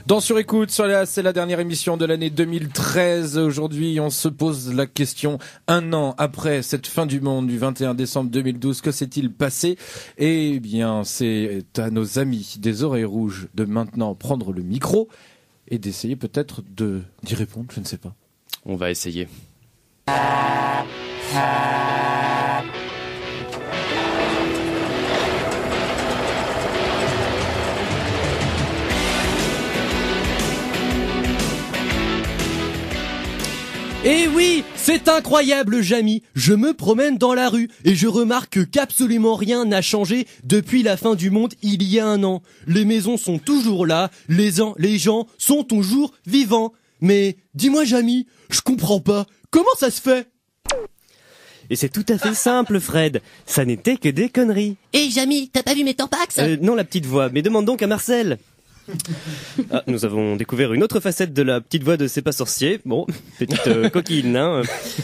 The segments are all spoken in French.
Dans Sur Écoute, c'est la dernière émission de l'année 2013. Aujourd'hui, on se pose la question, un an après cette fin du monde du 21 décembre 2012, que s'est-il passé? Eh bien, c'est à nos amis des Oreilles Rouges de maintenant prendre le micro et d'essayer peut-être d'y répondre, je ne sais pas. On va essayer. Eh oui, c'est incroyable, Jamy. Je me promène dans la rue et je remarque qu'absolument rien n'a changé depuis la fin du monde il y a un an. Les maisons sont toujours là, les gens sont toujours vivants. Mais dis-moi, Jamy, je comprends pas. Comment ça se fait? Et c'est tout à fait simple, Fred. Ça n'était que des conneries. Hé, Jamy, t'as pas vu mes tampax? Non, la petite voix, mais demande donc à Marcel. Nous avons découvert une autre facette de la petite voix de C'est pas sorcier. Bon, petite coquine, hein.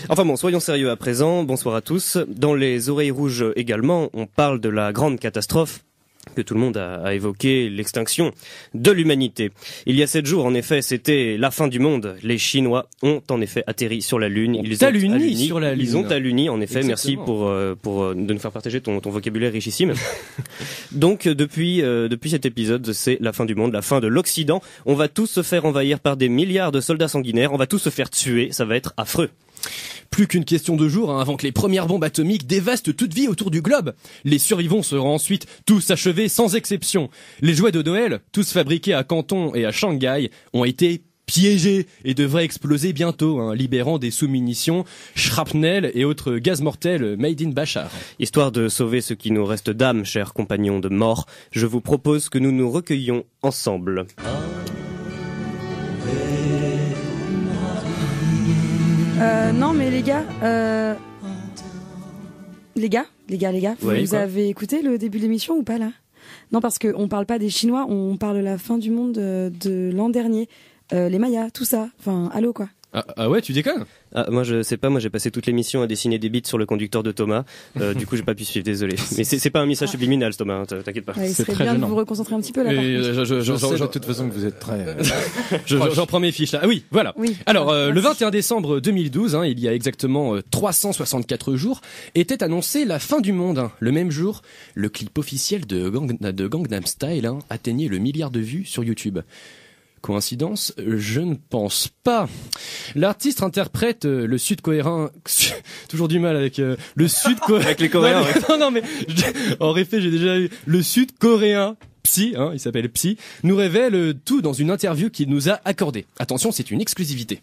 Enfin bon, soyons sérieux à présent. Bonsoir à tous. Dans les Oreilles Rouges également, on parle de la grande catastrophe que tout le monde a évoqué, l'extinction de l'humanité. Il y a 7 jours, en effet, c'était la fin du monde. Les Chinois ont en effet atterri sur la Lune. Ils ont alluni, en effet. Exactement. Merci pour de nous faire partager ton vocabulaire richissime. Donc, depuis cet épisode, c'est la fin du monde, la fin de l'Occident. On va tous se faire envahir par des milliards de soldats sanguinaires. On va tous se faire tuer. Ça va être affreux. Plus qu'une question de jours avant que les premières bombes atomiques dévastent toute vie autour du globe. Les survivants seront ensuite tous achevés sans exception. Les jouets de Noël, tous fabriqués à Canton et à Shanghai, ont été piégés et devraient exploser bientôt, libérant des sous-munitions, shrapnel et autres gaz mortels made in Bachar. Histoire de sauver ce qui nous reste d'âme, chers compagnons de mort, je vous propose que nous nous recueillions ensemble. Non mais les gars, vous avez écouté le début de l'émission ou pas là? Non, parce qu'on parle pas des Chinois, on parle de la fin du monde de l'an dernier, les Mayas, tout ça, enfin allô quoi. Ah ouais, tu déconnes? Moi je sais pas, moi j'ai passé toute l'émission à dessiner des bits sur le conducteur de Thomas, du coup j'ai pas pu suivre, désolé. Mais c'est pas un message subliminal Thomas, t'inquiète pas. Ouais, il serait très bien gênant. de vous reconcentrer un petit peu là. Je sais de toute façon que vous êtes très... J'en prends mes fiches là. Ah oui, voilà. Oui. Alors, le 21 décembre 2012, il y a exactement 364 jours, était annoncé la fin du monde. Le même jour, le clip officiel de Gangnam Style atteignait le milliard de vues sur YouTube. Coïncidence? Je ne pense pas. L'artiste interprète le sud-coréen... Toujours du mal avec le sud-coréen... Avec les Coréens, Non, mais en effet, j'ai déjà eu le sud-coréen Psy, il s'appelle Psy, nous révèle tout dans une interview qu'il nous a accordée. Attention, c'est une exclusivité.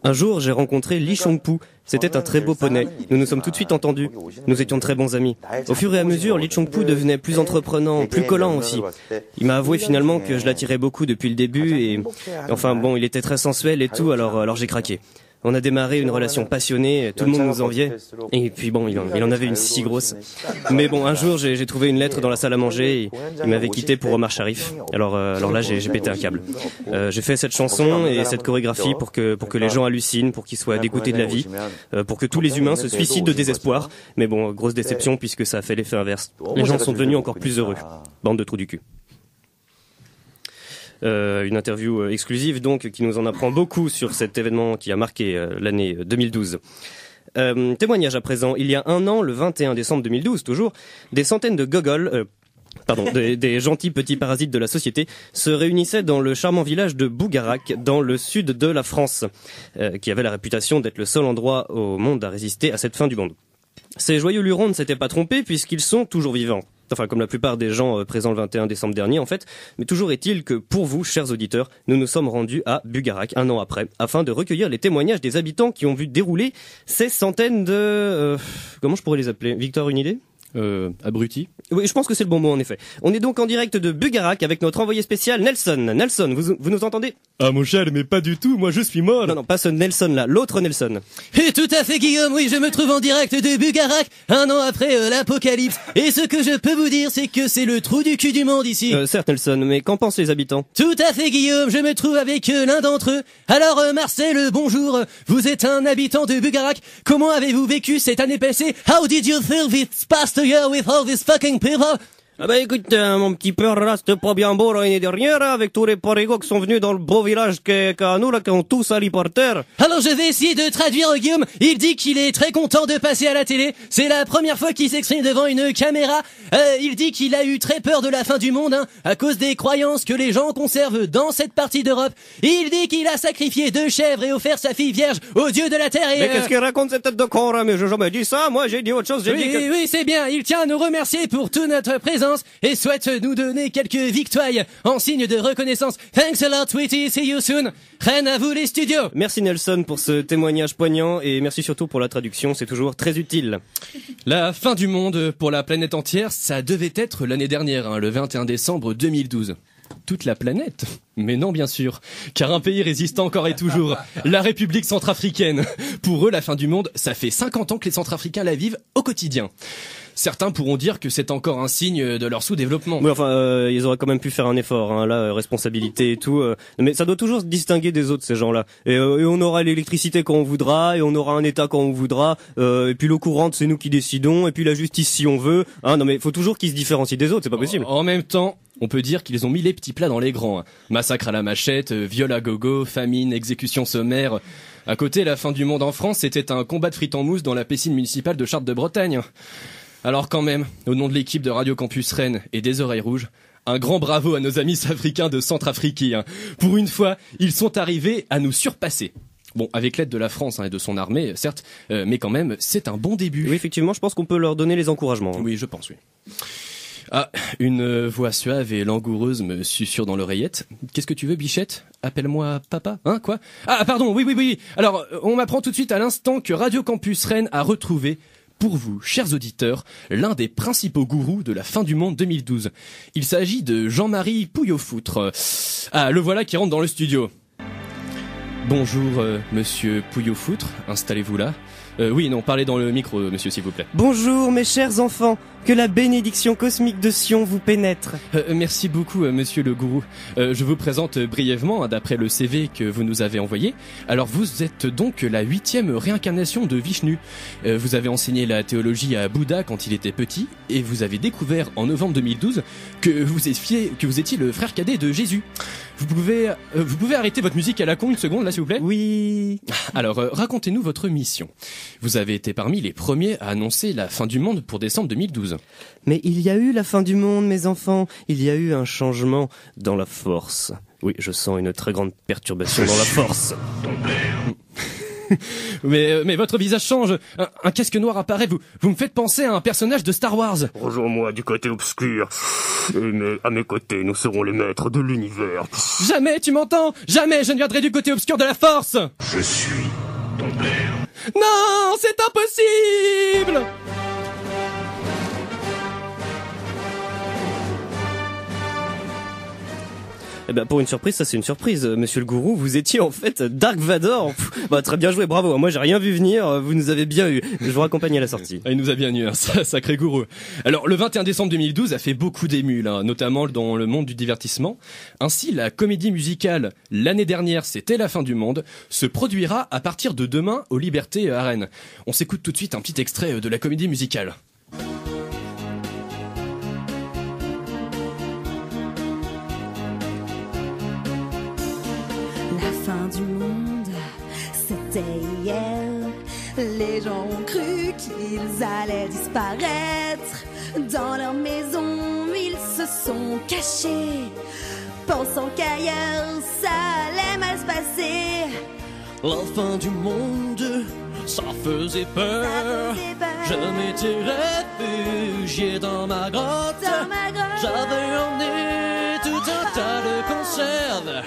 Un jour, j'ai rencontré Lee Chong-pu. C'était un très beau poney. Nous nous sommes tout de suite entendus. Nous étions très bons amis. Au fur et à mesure, Lee Chong-pu devenait plus entreprenant, plus collant aussi. Il m'a avoué finalement que je l'attirais beaucoup depuis le début et... Enfin bon, il était très sensuel et tout, alors j'ai craqué. On a démarré une relation passionnée, tout le monde nous enviait. Et puis bon, il en avait une si grosse. Mais bon, un jour, j'ai trouvé une lettre dans la salle à manger et il m'avait quitté pour Omar Sharif. Alors là, j'ai pété un câble. J'ai fait cette chanson et cette chorégraphie pour que les gens hallucinent, pour qu'ils soient dégoûtés de la vie, pour que tous les humains se suicident de désespoir. Mais bon, grosse déception puisque ça a fait l'effet inverse. Les gens sont devenus encore plus heureux. Bande de trous du cul. Une interview exclusive donc qui nous en apprend beaucoup sur cet événement qui a marqué l'année 2012. Témoignage à présent. Il y a un an, le 21 décembre 2012 toujours, des centaines de gogols, des gentils petits parasites de la société se réunissaient dans le charmant village de Bougarak, dans le sud de la France, qui avait la réputation d'être le seul endroit au monde à résister à cette fin du monde. Ces joyeux lurons ne s'étaient pas trompés puisqu'ils sont toujours vivants. Enfin, comme la plupart des gens présents le 21 décembre dernier, en fait. Mais toujours est-il que, pour vous, chers auditeurs, nous nous sommes rendus à Bougarak, un an après, afin de recueillir les témoignages des habitants qui ont vu dérouler ces centaines de... comment je pourrais les appeler? Victor, une idée? Abruti. Oui, je pense que c'est le bon mot, en effet. On est donc en direct de Bougarak avec notre envoyé spécial, Nelson. Nelson, vous nous entendez? Ah, mon cher, mais pas du tout, moi je suis mort. Non, pas ce Nelson-là, l'autre Nelson. Et tout à fait, Guillaume, oui, je me trouve en direct de Bougarak, un an après l'apocalypse. Et ce que je peux vous dire, c'est que c'est le trou du cul du monde ici. Certes, Nelson, mais qu'en pensent les habitants? Tout à fait, Guillaume, je me trouve avec l'un d'entre eux. Alors, Marcel, bonjour, vous êtes un habitant de Bougarak. Comment avez-vous vécu cette année passée? How did you feel this past year with all these fucking people? Ah bah écoute, mon petit père, là, c'était pas bien beau l'année dernière, avec tous les parigots qui sont venus dans le beau village qu'à nous, là, qui ont tous sali par terre. Alors je vais essayer de traduire Guillaume. Il dit qu'il est très content de passer à la télé. C'est la première fois qu'il s'exprime devant une caméra. Il dit qu'il a eu très peur de la fin du monde, à cause des croyances que les gens conservent dans cette partie d'Europe. Il dit qu'il a sacrifié 2 chèvres et offert sa fille vierge au dieu de la terre et... Mais qu'est-ce qu'il raconte cette tête de con, là? Mais j'ai jamais dit ça, moi j'ai dit autre chose, Oui, c'est bien. Il tient à nous remercier pour toute notre présence et souhaite nous donner quelques victoires en signe de reconnaissance. Thanks a lot, sweetie. See you soon. Reine, à vous les studios. Merci Nelson pour ce témoignage poignant et merci surtout pour la traduction, c'est toujours très utile. La fin du monde pour la planète entière, ça devait être l'année dernière, le 21 décembre 2012. Toute la planète? Mais non, bien sûr, car un pays résiste encore et toujours, la République centrafricaine. Pour eux, la fin du monde, ça fait 50 ans que les Centrafricains la vivent au quotidien. Certains pourront dire que c'est encore un signe de leur sous-développement. Oui, enfin, ils auraient quand même pu faire un effort, là, responsabilité et tout. Mais ça doit toujours se distinguer des autres, ces gens-là. Et on aura l'électricité quand on voudra, et on aura un État quand on voudra. Et puis l'eau courante, c'est nous qui décidons. Et puis la justice, si on veut. Non, mais faut toujours qu'ils se différencient des autres, c'est pas possible. En même temps, on peut dire qu'ils ont mis les petits plats dans les grands. Massacre à la machette, viol à gogo, famine, exécution sommaire. À côté, la fin du monde en France, c'était un combat de frites en mousse dans la piscine municipale de Chartres de Bretagne. Alors quand même, au nom de l'équipe de Radio Campus Rennes et des Oreilles Rouges, un grand bravo à nos amis africains de Centrafrique. Pour une fois, ils sont arrivés à nous surpasser. Bon, avec l'aide de la France et de son armée, certes, mais quand même, c'est un bon début. Oui, effectivement, je pense qu'on peut leur donner les encouragements. Oui, je pense, oui. Ah, une voix suave et langoureuse me susurre dans l'oreillette. Qu'est-ce que tu veux, Bichette? Appelle-moi papa. Quoi? Ah, pardon, oui. Alors, on m'apprend tout de suite à l'instant que Radio Campus Rennes a retrouvé, pour vous, chers auditeurs, l'un des principaux gourous de la fin du monde 2012. Il s'agit de Jean-Marie Pouillot-Foutre. Ah, le voilà qui rentre dans le studio. Bonjour, monsieur Pouillot-Foutre, installez-vous là. Oui, non, parlez dans le micro, monsieur, s'il vous plaît. Bonjour, mes chers enfants. Que la bénédiction cosmique de Sion vous pénètre. Merci beaucoup, monsieur le gourou. Je vous présente brièvement, d'après le CV que vous nous avez envoyé. Alors, vous êtes donc la 8e réincarnation de Vishnu. Vous avez enseigné la théologie à Bouddha quand il était petit, et vous avez découvert en novembre 2012 que vous étiez le frère cadet de Jésus. Vous pouvez arrêter votre musique à la con une seconde, là, s'il vous plaît? Oui. Alors, racontez-nous votre mission. Vous avez été parmi les premiers à annoncer la fin du monde pour décembre 2012. Mais il y a eu la fin du monde, mes enfants. Il y a eu un changement dans la force. Oui, je sens une très grande perturbation dans la force. mais votre visage change. Un casque noir apparaît. Vous me faites penser à un personnage de Star Wars. Rejoins-moi du côté obscur. Mais à mes côtés, nous serons les maîtres de l'univers. Jamais, tu m'entends? Jamais je ne viendrai du côté obscur de la force. Je suis ton père. Non, c'est impossible. Eh ben, pour une surprise, ça c'est une surprise, monsieur le gourou, vous étiez en fait Dark Vador. Très bien joué, bravo, moi j'ai rien vu venir, vous nous avez bien eu. Je vous raccompagne à la sortie. Il nous a bien eu, sacré gourou. Alors, le 21 décembre 2012 a fait beaucoup d'émus, notamment dans le monde du divertissement. Ainsi, la comédie musicale « L'année dernière, c'était la fin du monde » se produira à partir de demain aux Libertés à Rennes. On s'écoute tout de suite un petit extrait de la comédie musicale. Du monde, c'était hier. Les gens ont cru qu'ils allaient disparaître. Dans leur maison, ils se sont cachés, pensant qu'ailleurs, ça allait mal se passer. La fin du monde, ça faisait peur. Je m'étais réfugié dans ma grotte. J'avais emmené tout un tas de conserves.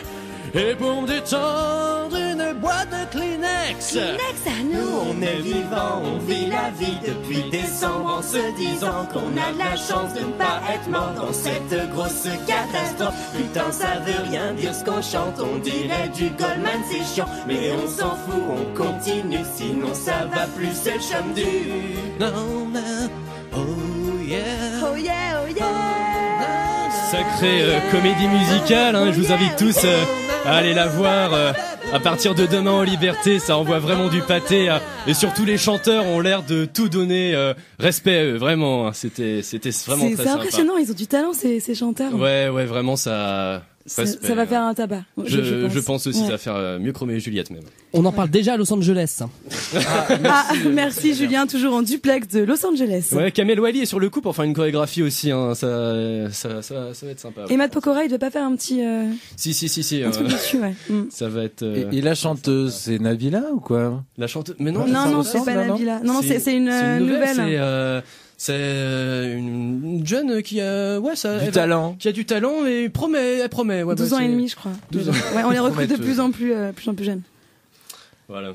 Et pour me détendre, une boîte de Kleenex. Kleenex à nous. On est vivant, on vit la vie depuis décembre en se disant qu'on a de la chance de ne pas être mort dans cette grosse catastrophe. Putain, ça veut rien dire ce qu'on chante, on dirait du Goldman, c'est chiant. Mais on s'en fout, on continue, sinon ça va plus, c'est le chum du... Non, non, oh yeah. Oh yeah, oh yeah. Sacrée comédie musicale, je vous invite tous à aller la voir À partir de Demain en liberté, ça envoie vraiment du pâté. Et surtout les chanteurs ont l'air de tout donner. Respect à eux, vraiment. C'était vraiment très C'est sympa. impressionnant, ils ont du talent ces chanteurs. Ouais, vraiment ça va faire un tabac. Je pense aussi, ça va faire mieux que Roméo et Juliette même. On en parle déjà à Los Angeles. Merci Julien, toujours en duplex de Los Angeles. Ouais, Kamel Wally est sur le coup pour faire une chorégraphie aussi, hein. Ça va être sympa. Ouais. Et Matt Pokora, il devait pas faire un petit... Si. Un truc dessus, ouais. Ça va être... Et la chanteuse, c'est Nabila ou quoi? La chanteuse... Mais non, non, c'est pas Nabila. Non, c'est une nouvelle. C'est une jeune qui a talent. Qui a du talent et elle promet. Ouais, 12 ans et demi, je crois. 12 ans. Ouais, on les recrute de plus en plus jeunes. Voilà.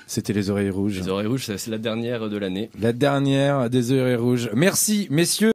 C'était les oreilles rouges. Les oreilles rouges, c'est la dernière de l'année. La dernière des oreilles rouges. Merci, messieurs.